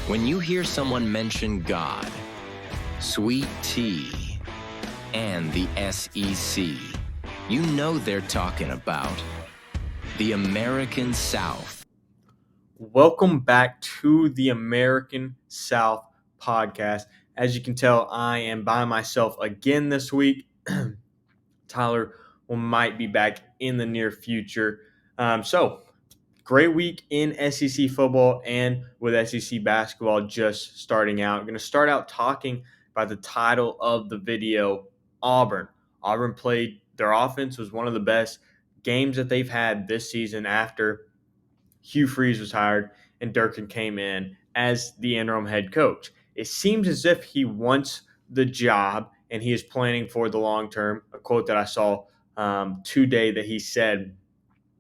When you hear someone mention God, sweet tea, and the SEC, you know they're talking about the American South. Welcome back to the American South podcast. As you can tell, I am by myself again this week. Tyler might be back in the near future. Great week in SEC football and with SEC basketball just starting out. I'm going to start out talking about the title of the video, Auburn. Auburn played, their offense was one of the best games that they've had this season after Hugh Freeze was hired and Durkin came in as the interim head coach. It seems as if he wants the job and he is planning for the long term. A quote that I saw today that he said,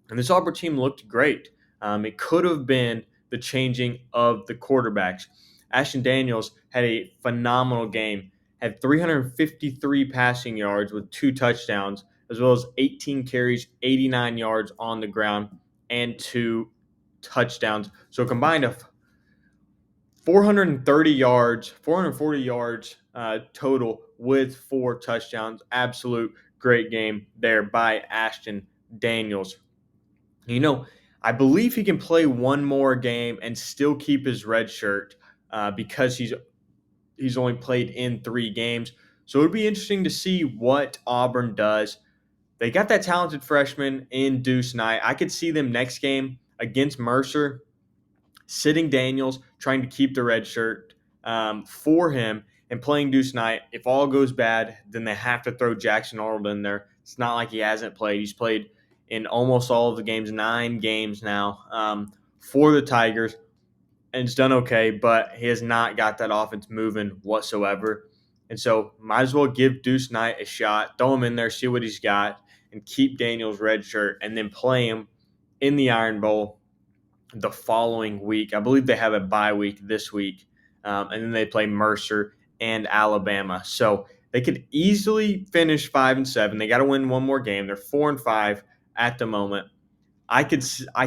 and this Auburn team looked great. It could have been the changing of the quarterbacks. Ashton Daniels had a phenomenal game, had 353 passing yards with 2 touchdowns, as well as 18 carries, 89 yards on the ground, and 2 touchdowns. So combined of 430 yards, 440 yards total with 4 touchdowns. Absolute great game there by Ashton Daniels. You know, I believe he can play one more game and still keep his red shirt because he's only played in 3 games. So it would be interesting to see what Auburn does. They got that talented freshman in Deuce Knight. I could see them next game against Mercer sitting Daniels, trying to keep the red shirt for him and playing Deuce Knight. If all goes bad, then they have to throw Jackson Arnold in there. It's not like he hasn't played. He's played in almost all of the games, 9 games now for the Tigers, and it's done okay, but he has not got that offense moving whatsoever. And so might as well give Deuce Knight a shot, throw him in there, see what he's got, and keep Daniels' red shirt, and then play him in the Iron Bowl the following week. I believe they have a bye week this week, and then they play Mercer and Alabama. So they could easily finish 5-7. They got to win one more game. They're 4-5 at the moment. I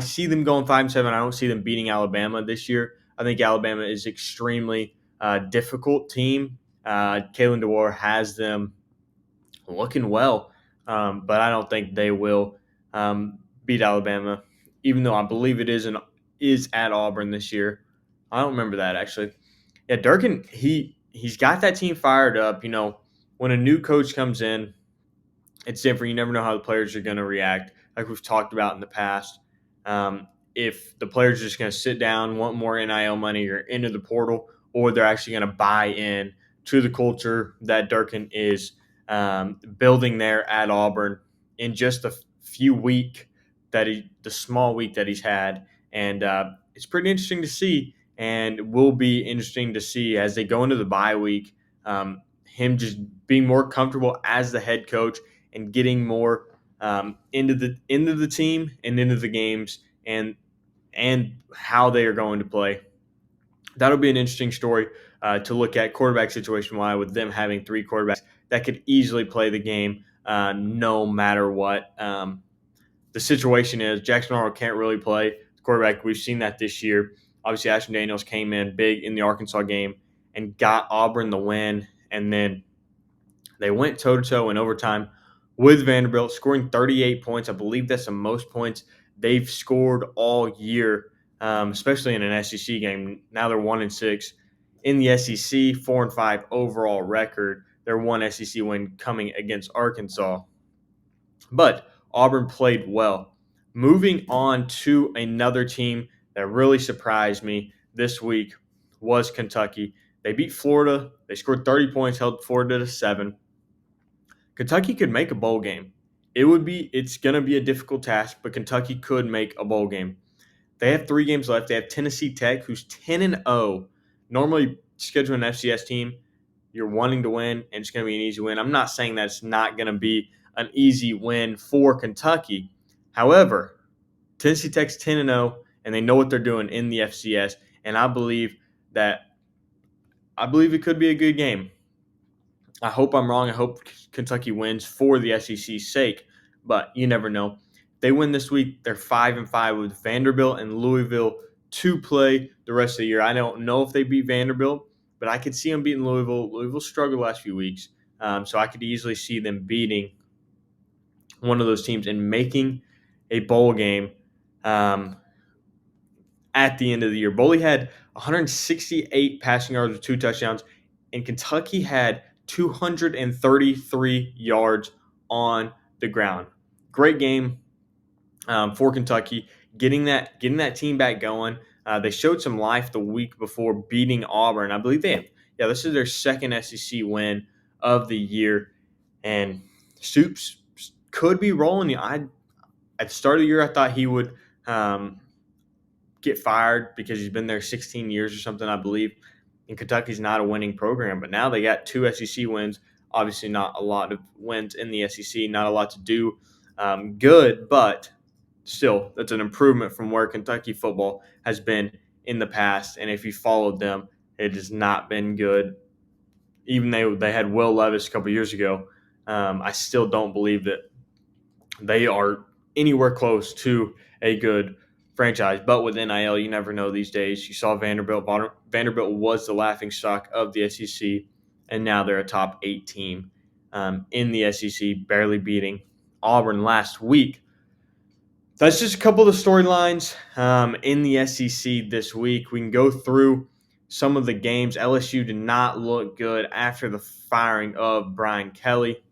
see them going 5-7. I don't see them beating Alabama this year. I think Alabama is extremely difficult team. Kalen DeWar has them looking well, but I don't think they will beat Alabama, even though I believe it is at Auburn this year. I don't remember that actually. Yeah, Durkin, he's got that team fired up. You know, when a new coach comes in, it's different. You never know how the players are going to react, like we've talked about in the past. If the players are just going to sit down, want more NIL money or into the portal, or they're actually going to buy in to the culture that Durkin is building there at Auburn in just the small week that he's had. And it's pretty interesting to see, and will be interesting to see as they go into the bye week, him just being more comfortable as the head coach and getting more into the team and into the games and how they are going to play. That'll be an interesting story to look at quarterback situation wise, with them having 3 quarterbacks that could easily play the game no matter what the situation is. Jackson Arnold can't really play quarterback. We've seen that this year. Obviously, Ashton Daniels came in big in the Arkansas game and got Auburn the win, and then they went toe-to-toe in overtime with Vanderbilt, scoring 38 points. I believe that's the most points they've scored all year, especially in an SEC game. Now they're 1-6 in the SEC, 4-5 overall record. Their one SEC win coming against Arkansas. But Auburn played well. Moving on to another team that really surprised me this week was Kentucky. They beat Florida. They scored 30 points, held Florida to 7. Kentucky could make a bowl game. It's going to be a difficult task, but Kentucky could make a bowl game. They have 3 games left. They have Tennessee Tech, who's 10-0. Normally, schedule an FCS team, you're wanting to win, and it's going to be an easy win. I'm not saying that it's not going to be an easy win for Kentucky. However, Tennessee Tech's 10-0, and they know what they're doing in the FCS, and I believe it could be a good game. I hope I'm wrong. I hope Kentucky wins for the SEC's sake, but you never know. They win this week. They're 5-5 with Vanderbilt and Louisville to play the rest of the year. I don't know if they beat Vanderbilt, but I could see them beating Louisville. Louisville struggled the last few weeks, so I could easily see them beating one of those teams and making a bowl game at the end of the year. Bully had 168 passing yards with 2 touchdowns, and Kentucky had 233 yards on the ground. Great game for Kentucky, getting that team back going. They showed some life the week before beating Auburn. I believe this is their second SEC win of the year, and Stoops could be rolling. At the start of the year, I thought he would get fired because he's been there 16 years or something, I believe. And Kentucky's not a winning program, but now they got 2 SEC wins. Obviously, not a lot of wins in the SEC, not a lot to do good, but still, that's an improvement from where Kentucky football has been in the past. And if you followed them, it has not been good. Even they had Will Levis a couple years ago. I still don't believe that they are anywhere close to a good franchise. But with NIL, you never know these days. You saw Vanderbilt. Vanderbilt was the laughingstock of the SEC, and now they're a top 8 team in the SEC, barely beating Auburn last week. That's just a couple of the storylines in the SEC this week. We can go through some of the games. LSU did not look good after the firing of Brian Kelly.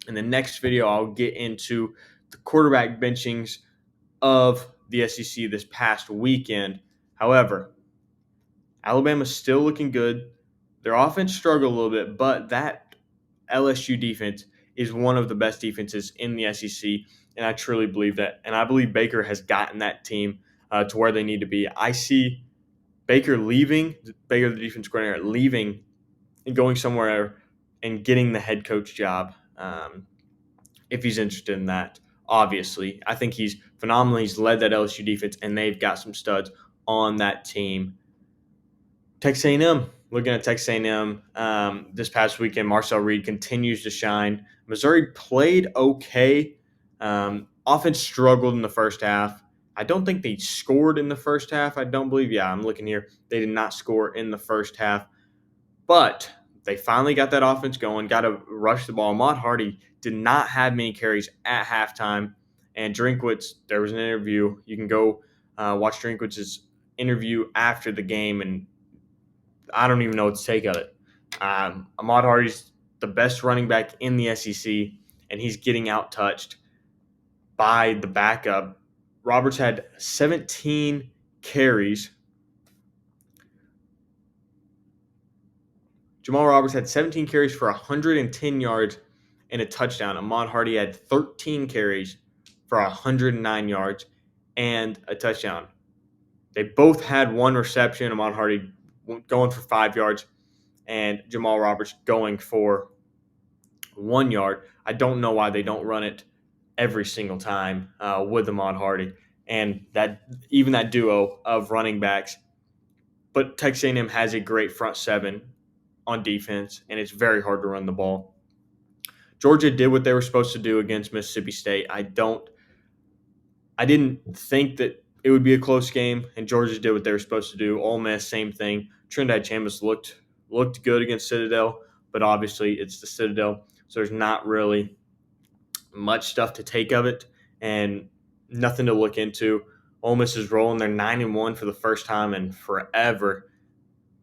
In the next video, I'll get into the quarterback benchings of the SEC this past weekend. However, Alabama's still looking good. Their offense struggled a little bit, but that LSU defense is one of the best defenses in the SEC, and I truly believe that. And I believe Baker has gotten that team to where they need to be. I see Baker leaving, Baker, the defense coordinator, leaving and going somewhere and getting the head coach job if he's interested in that. Obviously, I think he's phenomenal. He's led that LSU defense, and they've got some studs on that team. Texas A&M, looking at Texas A&M this past weekend, Marcel Reed continues to shine. Missouri played okay. Offense struggled in the first half. I don't think they scored in the first half. I don't believe. Yeah, I'm looking here. They did not score in the first half. But they finally got that offense going, got to rush the ball. Ahmad Hardy did not have many carries at halftime. And Drinkwitz, there was an interview. You can go watch Drinkwitz's interview after the game, and I don't even know what to take of it. Ahmad Hardy's the best running back in the SEC, and he's getting out-touched by the backup. Roberts had 17 carries. Jamal Roberts had 17 carries for 110 yards and a touchdown. Ahmad Hardy had 13 carries for 109 yards and a touchdown. They both had one reception. Ahmad Hardy going for 5 yards and Jamal Roberts going for 1 yard. I don't know why they don't run it every single time with Ahmad Hardy and that duo of running backs. But Texas A&M has a great front seven on defense, and it's very hard to run the ball. Georgia did what they were supposed to do against Mississippi State. I didn't think that it would be a close game, and Georgia did what they were supposed to do. Ole Miss, same thing. Trinidad Chambers looked good against Citadel, but obviously it's the Citadel, so there's not really much stuff to take of it and nothing to look into. Ole Miss is rolling. They're 9-1 for the first time in forever.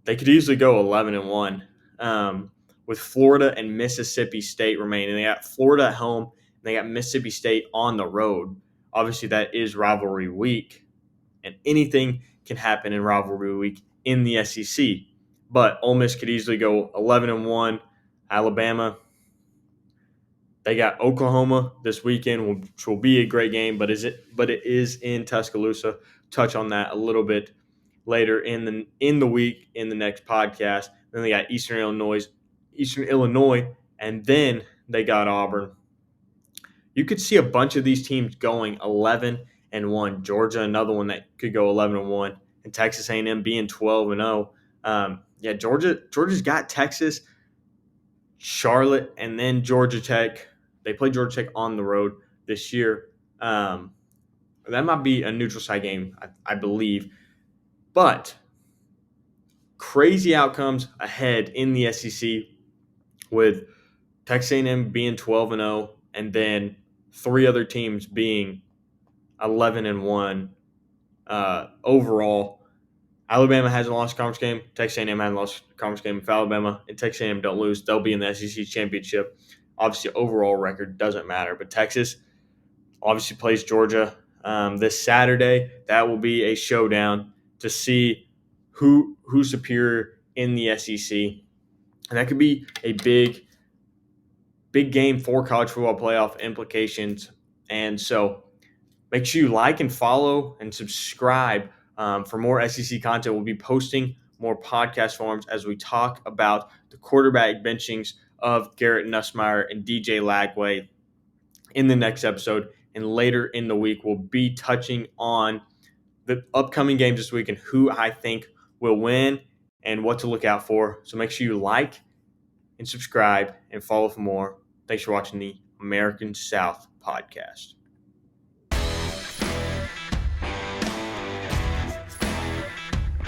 They could easily go 11-1 with Florida and Mississippi State remaining. They got Florida at home, and they got Mississippi State on the road. Obviously, that is rivalry week, and anything can happen in rivalry week in the SEC. But Ole Miss could easily go 11-1. Alabama, they got Oklahoma this weekend, which will be a great game, but it is in Tuscaloosa. Touch on that a little bit later in the week in the next podcast. Then they got Eastern Illinois, and then they got Auburn. You could see a bunch of these teams going 11-1. Georgia, another one that could go 11-1, and Texas A&M being 12-0. Georgia's got Texas, Charlotte, and then Georgia Tech. They play Georgia Tech on the road this year. That might be a neutral site game, I believe. But crazy outcomes ahead in the SEC with Texas A&M being 12-0 and then three other teams being 11-1 overall. Alabama hasn't lost a conference game. Texas A&M hasn't lost a conference game. If Alabama and Texas A&M don't lose, they'll be in the SEC championship. Obviously, overall record doesn't matter. But Texas obviously plays Georgia this Saturday. That will be a showdown to see who's superior in the SEC, and that could be a big game for college football playoff implications. And so, make sure you like and follow and subscribe for more SEC content. We'll be posting more podcast forms as we talk about the quarterback benchings of Garrett Nussmeier and DJ Lagway in the next episode. And later in the week, we'll be touching on the upcoming games this week and who I think will win and what to look out for. So make sure you like and subscribe and follow for more. Thanks for watching the American South podcast.